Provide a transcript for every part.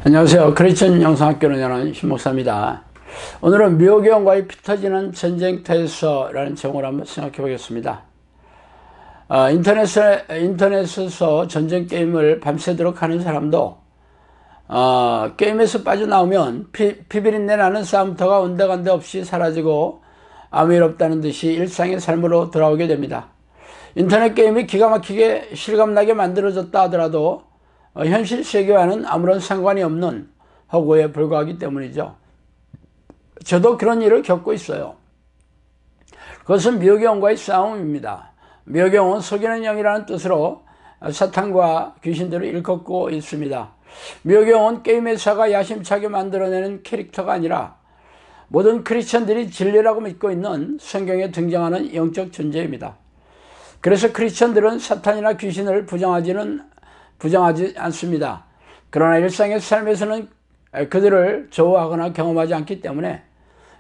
안녕하세요. 크리스천 영성학교를 운영하는 신목사입니다. 오늘은 묘경과의 피터지는 전쟁터에서라는 제목을 한번 생각해 보겠습니다. 인터넷에서 전쟁 게임을 밤새도록 하는 사람도 게임에서 빠져나오면 피비린내 나는 싸움터가 온데간데 없이 사라지고 아무 일 없다는 듯이 일상의 삶으로 돌아오게 됩니다. 인터넷 게임이 기가 막히게 실감나게 만들어졌다 하더라도 현실 세계와는 아무런 상관이 없는 허구에 불과하기 때문이죠. 저도 그런 일을 겪고 있어요. 그것은 묘경과의 싸움입니다. 묘경은 속이는 영이라는 뜻으로 사탄과 귀신들을 일컫고 있습니다. 묘경은 게임 회사가 야심차게 만들어내는 캐릭터가 아니라 모든 크리스천들이 진리라고 믿고 있는 성경에 등장하는 영적 존재입니다. 그래서 크리스천들은 사탄이나 귀신을 부정하지 않습니다. 그러나 일상의 삶에서는 그들을 좋아하거나 경험하지 않기 때문에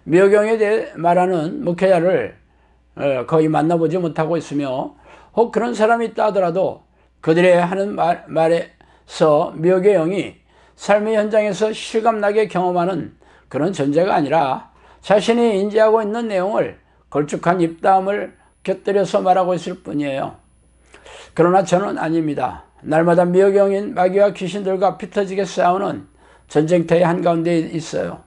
묘경에 대해 말하는 목회자를 거의 만나보지 못하고 있으며, 혹 그런 사람이 있다 하더라도 그들의 하는 말에서 묘의 영이 삶의 현장에서 실감나게 경험하는 그런 존재가 아니라 자신이 인지하고 있는 내용을 걸쭉한 입담을 곁들여서 말하고 있을 뿐이에요. 그러나 저는 아닙니다. 날마다 묘경인 마귀와 귀신들과 피터지게 싸우는 전쟁터의 한가운데 있어요.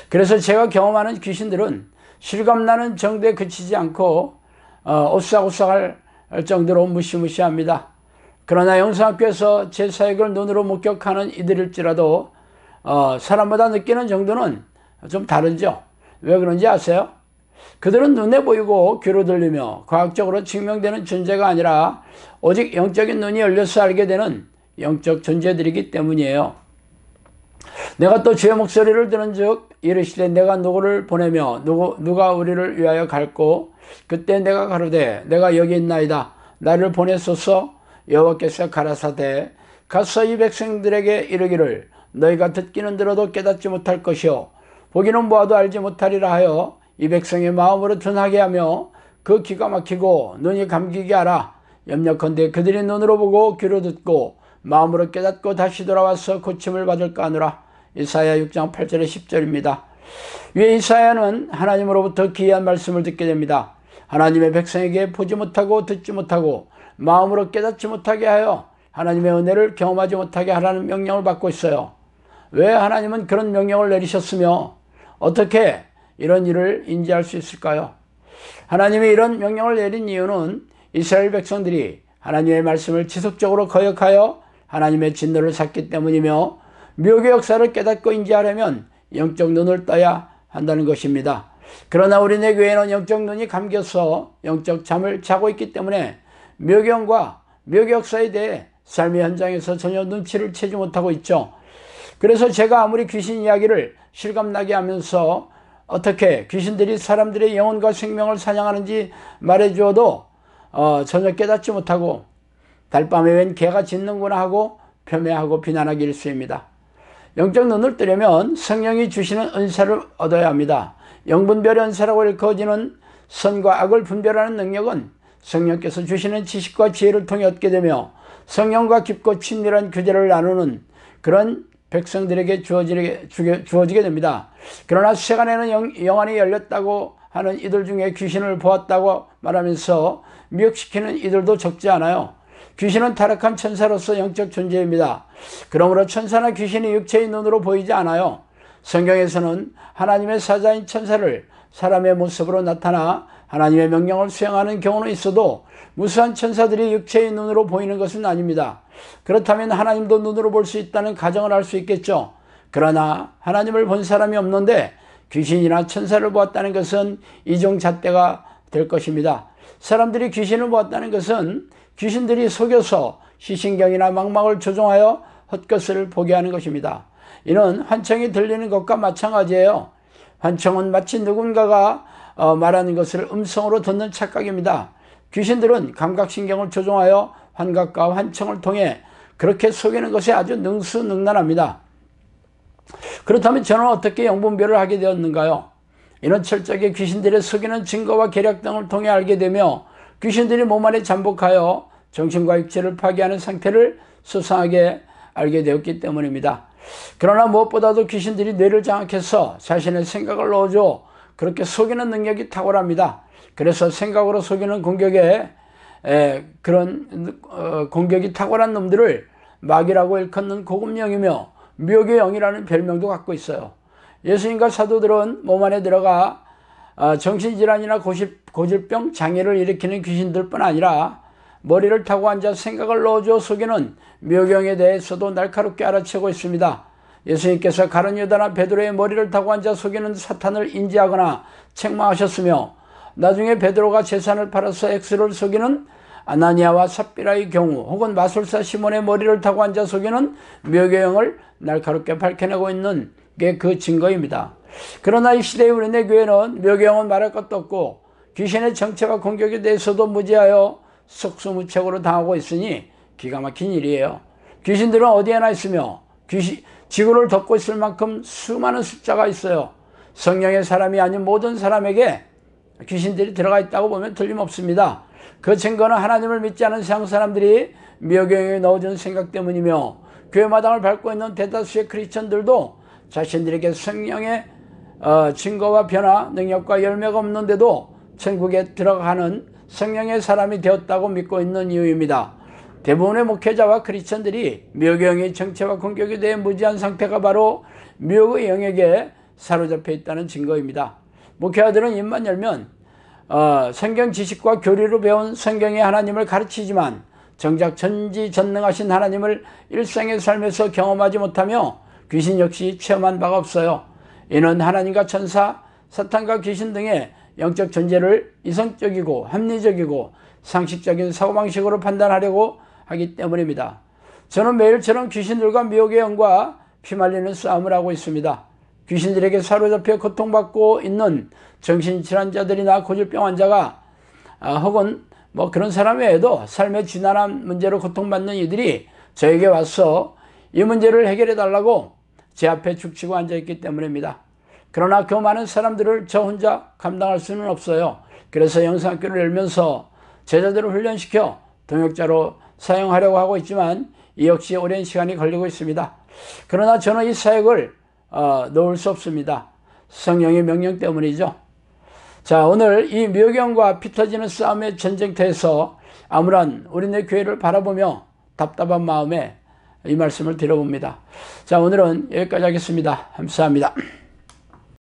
그래서 제가 경험하는 귀신들은 실감나는 정도에 그치지 않고 오싹오싹할 정도로 무시무시합니다. 그러나 영성학교에서 제 사역을 눈으로 목격하는 이들일지라도 사람마다 느끼는 정도는 좀 다르죠. 왜 그런지 아세요? 그들은 눈에 보이고 귀로 들리며 과학적으로 증명되는 존재가 아니라 오직 영적인 눈이 열려서 알게 되는 영적 존재들이기 때문이에요. 내가 또 주의 목소리를 들은 즉 이르시되 내가 누구를 보내며 누가 우리를 위하여 갈고, 그때 내가 가로되 내가 여기 있나이다 나를 보내소서. 여호와께서 가라사대 가서 이 백성들에게 이르기를 너희가 듣기는 들어도 깨닫지 못할 것이요 보기는 보아도 알지 못하리라 하여 이 백성의 마음으로 둔하게 하며 그 귀가 막히고 눈이 감기게 하라. 염려컨대 그들이 눈으로 보고 귀로 듣고 마음으로 깨닫고 다시 돌아와서 고침을 받을까 하노라. 이사야 6장 8절에 10절입니다. 위에 이사야는 하나님으로부터 기이한 말씀을 듣게 됩니다. 하나님의 백성에게 보지 못하고 듣지 못하고 마음으로 깨닫지 못하게 하여 하나님의 은혜를 경험하지 못하게 하라는 명령을 받고 있어요. 왜 하나님은 그런 명령을 내리셨으며 어떻게 이런 일을 인지할 수 있을까요? 하나님이 이런 명령을 내린 이유는 이스라엘 백성들이 하나님의 말씀을 지속적으로 거역하여 하나님의 진노를 샀기 때문이며, 묘의 역사를 깨닫고 인지하려면 영적 눈을 떠야 한다는 것입니다. 그러나 우리네 교회는 영적 눈이 감겨서 영적 잠을 자고 있기 때문에 묘경과 묘의 역사에 대해 삶의 현장에서 전혀 눈치를 채지 못하고 있죠. 그래서 제가 아무리 귀신 이야기를 실감나게 하면서 어떻게 귀신들이 사람들의 영혼과 생명을 사냥하는지 말해주어도 전혀 깨닫지 못하고 달밤에 웬 개가 짖는구나 하고 폄훼하고 비난하기 일쑤입니다. 영적 눈을 뜨려면 성령이 주시는 은사를 얻어야 합니다. 영분별의 은사라고 일컬어지는 선과 악을 분별하는 능력은 성령께서 주시는 지식과 지혜를 통해 얻게 되며 성령과 깊고 친밀한 교제를 나누는 그런 백성들에게 주어지게 됩니다. 그러나 세간에는 영안이 열렸다고 하는 이들 중에 귀신을 보았다고 말하면서 미혹시키는 이들도 적지 않아요. 귀신은 타락한 천사로서 영적 존재입니다. 그러므로 천사나 귀신이 육체의 눈으로 보이지 않아요. 성경에서는 하나님의 사자인 천사를 사람의 모습으로 나타나 하나님의 명령을 수행하는 경우는 있어도 무수한 천사들이 육체의 눈으로 보이는 것은 아닙니다. 그렇다면 하나님도 눈으로 볼 수 있다는 가정을 할 수 있겠죠. 그러나 하나님을 본 사람이 없는데 귀신이나 천사를 보았다는 것은 이중잣대가 될 것입니다. 사람들이 귀신을 보았다는 것은 귀신들이 속여서 시신경이나 망막을 조종하여 헛것을 보게 하는 것입니다. 이는 환청이 들리는 것과 마찬가지예요. 환청은 마치 누군가가 말하는 것을 음성으로 듣는 착각입니다. 귀신들은 감각신경을 조종하여 환각과 환청을 통해 그렇게 속이는 것이 아주 능수능란합니다. 그렇다면 저는 어떻게 영분별을 하게 되었는가요? 이는 철저하게 귀신들의 속이는 증거와 계략 등을 통해 알게 되며 귀신들이 몸 안에 잠복하여 정신과 육체를 파괴하는 상태를 수상하게 알게 되었기 때문입니다. 그러나 무엇보다도 귀신들이 뇌를 장악해서 자신의 생각을 넣어줘 그렇게 속이는 능력이 탁월합니다. 그래서 생각으로 속이는 공격에 그런 공격이 탁월한 놈들을 마귀라고 일컫는 고급령이며 미혹의 영이라는 별명도 갖고 있어요. 예수님과 사도들은 몸 안에 들어가 정신질환이나 고질병, 장애를 일으키는 귀신들뿐 아니라 머리를 타고 앉아 생각을 넣어줘 속이는 미혹영에 대해서도 날카롭게 알아채고 있습니다. 예수님께서 가룟 유다나 베드로의 머리를 타고 앉아 속이는 사탄을 인지하거나 책망하셨으며 나중에 베드로가 재산을 팔아서 엑스를 속이는 아나니아와 삽비라의 경우 혹은 마술사 시몬의 머리를 타고 앉아 속이는 미혹의 영을 날카롭게 밝혀내고 있는 게 그 증거입니다. 그러나 이 시대의 우리네 교회는 미혹의 영은 말할 것도 없고 귀신의 정체와 공격에 대해서도 무지하여 속수무책으로 당하고 있으니 기가 막힌 일이에요. 귀신들은 어디에나 있으며 지구를 덮고 있을 만큼 수많은 숫자가 있어요. 성령의 사람이 아닌 모든 사람에게 귀신들이 들어가 있다고 보면 틀림없습니다. 그 증거는 하나님을 믿지 않은 세상 사람들이 미혹의 영에 넣어준 생각 때문이며 교회 마당을 밟고 있는 대다수의 크리스천들도 자신들에게 성령의 증거와 변화, 능력과 열매가 없는데도 천국에 들어가는 성령의 사람이 되었다고 믿고 있는 이유입니다. 대부분의 목회자와 크리스천들이 미혹의 영의 정체와 공격에 대해 무지한 상태가 바로 미혹의 영에게 사로잡혀 있다는 증거입니다. 목회자들은 입만 열면 성경 지식과 교리로 배운 성경의 하나님을 가르치지만 정작 전지전능하신 하나님을 일상의 삶에서 경험하지 못하며 귀신 역시 체험한 바가 없어요. 이는 하나님과 천사, 사탄과 귀신 등의 영적 존재를 이성적이고 합리적이고 상식적인 사고방식으로 판단하려고 하기 때문입니다. 저는 매일처럼 귀신들과 미혹의 영과 피말리는 싸움을 하고 있습니다. 귀신들에게 사로잡혀 고통받고 있는 정신질환자들이나 고질병 환자가 혹은 그런 사람 외에도 삶의 지난한 문제로 고통받는 이들이 저에게 와서 이 문제를 해결해 달라고 제 앞에 죽치고 앉아있기 때문입니다. 그러나 그 많은 사람들을 저 혼자 감당할 수는 없어요. 그래서 영상학교를 열면서 제자들을 훈련시켜 동역자로 사용하려고 하고 있지만 이 역시 오랜 시간이 걸리고 있습니다. 그러나 저는 이 사역을 놓을 수 없습니다. 성령의 명령 때문이죠. 자, 오늘 이 미혹의 영과 피 터지는 싸움의 전쟁터에서 아무런 우리네 교회를 바라보며 답답한 마음에 이 말씀을 드려봅니다. 자, 오늘은 여기까지 하겠습니다. 감사합니다.